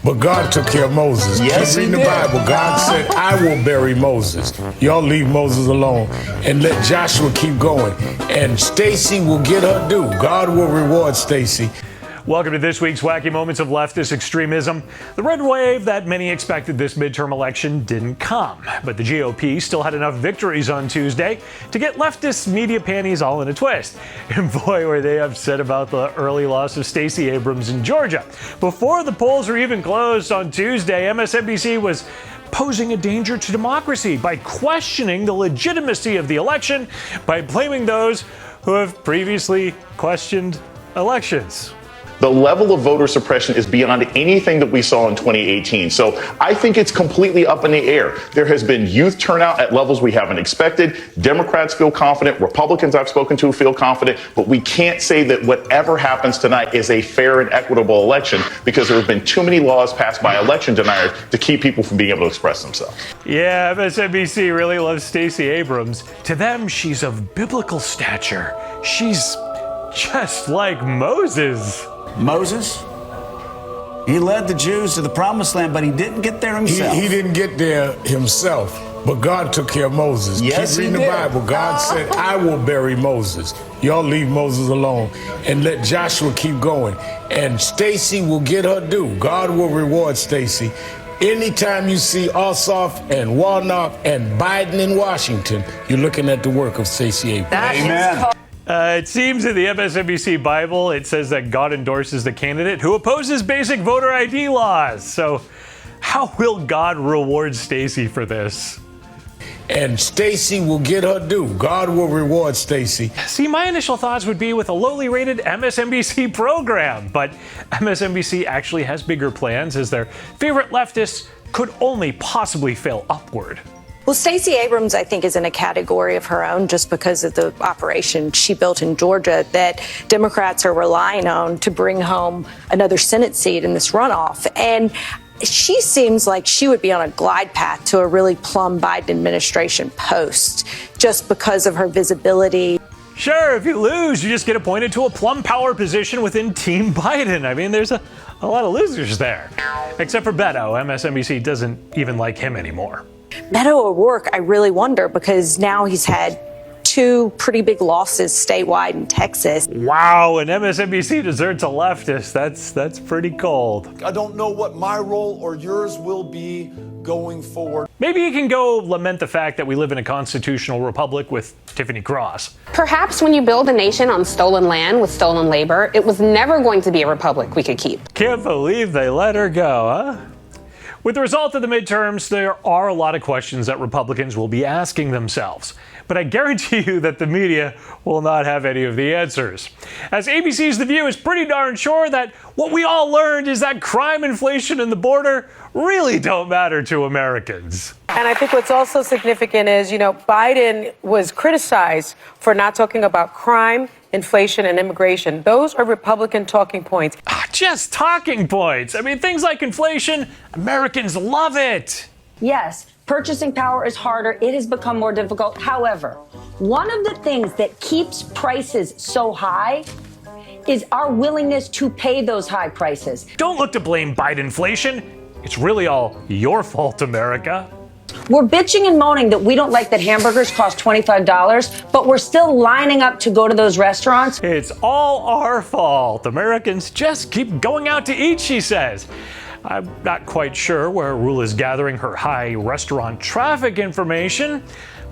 But God took care of Moses. Yes, Keep reading the Bible. God said, I will bury Moses. Y'all leave Moses alone and let Joshua keep going. And Stacey will get her due. God will reward Stacey. Welcome to this week's Wacky Moments of Leftist Extremism. The red wave that many expected this midterm election didn't come, but the GOP still had enough victories on Tuesday to get leftist media panties all in a twist. And boy, were they upset about the early loss of Stacey Abrams in Georgia. Before the polls were even closed on Tuesday, MSNBC was posing a danger to democracy by questioning the legitimacy of the election by blaming those who have previously questioned elections. The level of voter suppression is beyond anything that we saw in 2018. So I think it's completely up in the air. There has been youth turnout at levels we haven't expected. Democrats feel confident. Republicans I've spoken to feel confident. But we can't say that whatever happens tonight is a fair and equitable election because there have been too many laws passed by election deniers to keep people from being able to express themselves. Yeah, MSNBC really loves Stacey Abrams. To them, she's of biblical stature. She's just like Moses. Moses, he led the Jews to the promised land, but he didn't get there himself. He didn't get there himself, but God took care of Moses. Yes, Keep reading the Bible. God said, I will bury Moses. Y'all leave Moses alone and let Joshua keep going. And Stacey will get her due. God will reward Stacey. Anytime you see Ossoff and Warnock and Biden in Washington, you're looking at the work of Stacey Abrams. Amen. It seems in the MSNBC Bible, it says that God endorses the candidate who opposes basic voter ID laws. So how will God reward Stacey for this? And Stacey will get her due. God will reward Stacey. See, my initial thoughts would be with a lowly rated MSNBC program, but MSNBC actually has bigger plans as their favorite leftists could only possibly fail upward. Well, Stacey Abrams, I think, is in a category of her own just because of the operation she built in Georgia that Democrats are relying on to bring home another Senate seat in this runoff. And she seems like she would be on a glide path to a really plum Biden administration post just because of her visibility. Sure, if you lose, you just get appointed to a plum power position within Team Biden. I mean, there's a lot of losers there. Except for Beto. MSNBC doesn't even like him anymore. Beto O'Rourke, I really wonder, because now he's had two pretty big losses statewide in Texas. Wow, and MSNBC deserts a leftist. That's pretty cold. I don't know what my role or yours will be going forward. Maybe you can go lament the fact that we live in a constitutional republic with Tiffany Cross. Perhaps when you build a nation on stolen land with stolen labor, it was never going to be a republic we could keep. Can't believe they let her go, huh? With the result of the midterms, there are a lot of questions that Republicans will be asking themselves. But I guarantee you that the media will not have any of the answers. As ABC's The View is pretty darn sure that what we all learned is that crime, inflation, and the border really don't matter to Americans. And I think what's also significant is, Biden was criticized for not talking about crime, inflation, and immigration. Those are Republican talking points. Just talking points. I mean, things like inflation, Americans love it. Yes, purchasing power is harder. It has become more difficult. However, one of the things that keeps prices so high is our willingness to pay those high prices. Don't look to blame Bidenflation. It's really all your fault, America. We're bitching and moaning that we don't like that hamburgers cost $25, but we're still lining up to go to those restaurants. It's all our fault. Americans just keep going out to eat, she says. I'm not quite sure where Rule is gathering her high restaurant traffic information,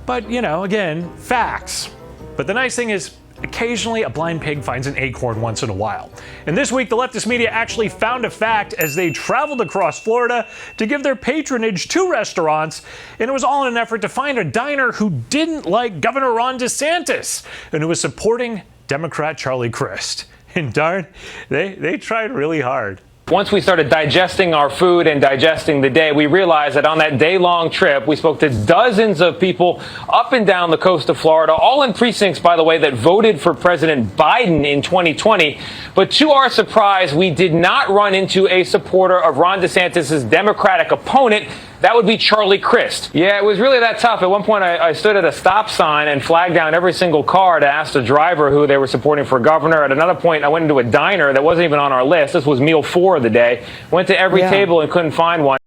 but, again, facts. But the nice thing is, occasionally a blind pig finds an acorn once in a while. And this week, the leftist media actually found a fact as they traveled across Florida to give their patronage to restaurants, and it was all in an effort to find a diner who didn't like Governor Ron DeSantis and who was supporting Democrat Charlie Crist. And darn, they tried really hard. Once we started digesting our food and digesting the day, we realized that on that day-long trip, we spoke to dozens of people up and down the coast of Florida, all in precincts, by the way, that voted for President Biden in 2020. But to our surprise, we did not run into a supporter of Ron DeSantis' Democratic opponent. That would be Charlie Crist. Yeah, it was really that tough. At one point, I stood at a stop sign and flagged down every single car to ask the driver who they were supporting for governor. At another point, I went into a diner that wasn't even on our list. This was meal 4 of the day. Went to every table and couldn't find one.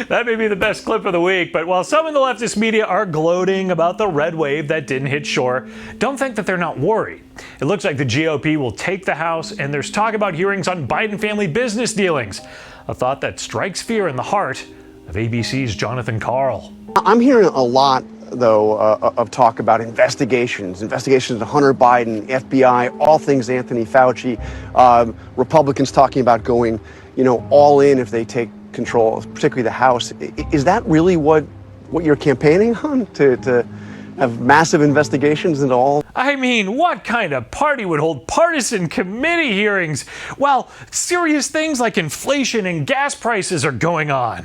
That may be the best clip of the week, but while some in the leftist media are gloating about the red wave that didn't hit shore, don't think that they're not worried. It looks like the GOP will take the House, and there's talk about hearings on Biden family business dealings, a thought that strikes fear in the heart of ABC's Jonathan Karl. I'm hearing a lot, though, of talk about investigations into Hunter Biden, FBI, all things Anthony Fauci, Republicans talking about going, all in if they take control, particularly the House. Is that really what you're campaigning on, to have massive investigations into all? I mean, what kind of party would hold partisan committee hearings while serious things like inflation and gas prices are going on?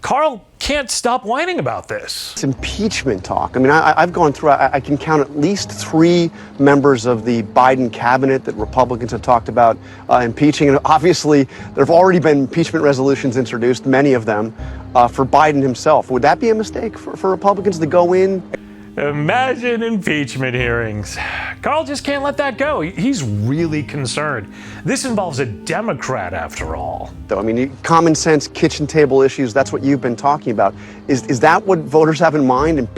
Karl can't stop whining about this. It's impeachment talk. I mean, I've gone through, I can count at least 3 members of the Biden cabinet that Republicans have talked about impeaching. And obviously, there have already been impeachment resolutions introduced, many of them, for Biden himself. Would that be a mistake for Republicans to go in? Imagine impeachment hearings. Karl just can't let that go. He's really concerned. This involves a Democrat, after all. I mean, common sense, kitchen table issues, that's what you've been talking about. Is that what voters have in mind, an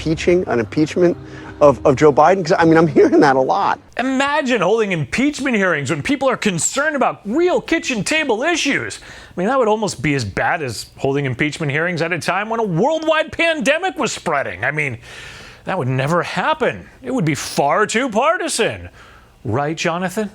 impeachment of Joe Biden? Because, I mean, I'm hearing that a lot. Imagine holding impeachment hearings when people are concerned about real kitchen table issues. I mean, that would almost be as bad as holding impeachment hearings at a time when a worldwide pandemic was spreading. I mean, that would never happen. It would be far too partisan. Right, Jonathan?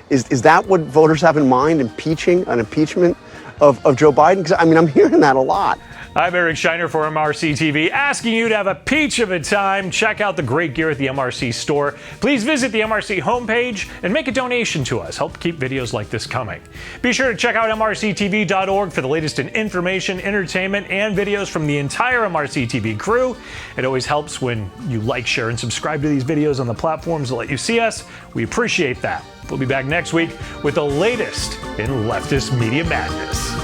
Is that what voters have in mind, an impeachment of Joe Biden? Because, I mean, I'm hearing that a lot. I'm Eric Shiner for MRC-TV, asking you to have a peach of a time. Check out the great gear at the MRC Store. Please visit the MRC homepage and make a donation to us. Help keep videos like this coming. Be sure to check out MRCTV.org for the latest in information, entertainment, and videos from the entire MRC-TV crew. It always helps when you like, share, and subscribe to these videos on the platforms that let you see us. We appreciate that. We'll be back next week with the latest in leftist media madness.